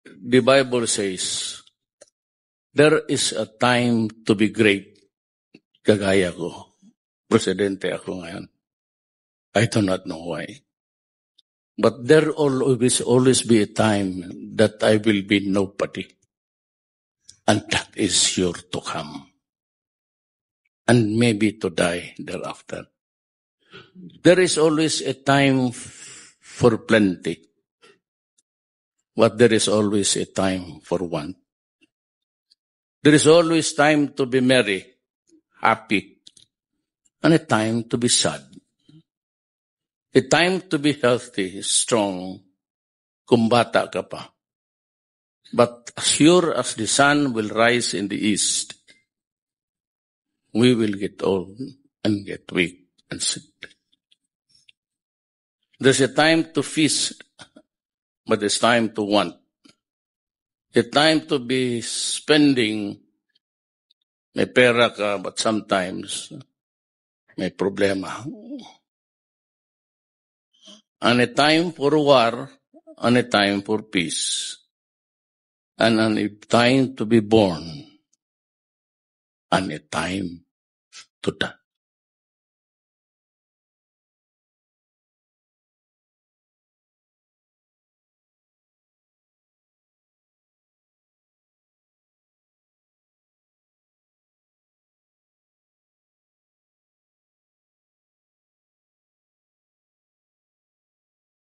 the Bible says, there is a time to be great. Kagaya ko. Presidente ako ngayon. I do not know why. But there will always be a time that I will be nobody. And that is sure to come. And maybe to die thereafter. There is always a time for plenty. But there is always a time for want. There is always time to be merry, happy, and a time to be sad. A time to be healthy, strong, kung bata ka pa. But as sure as the sun will rise in the east, we will get old and get weak and sick. There's a time to feast, but it's time to want. A time to be spending, may pera ka, but sometimes may problema. And a time for war, and a time for peace. And a time to be born, and a time to die.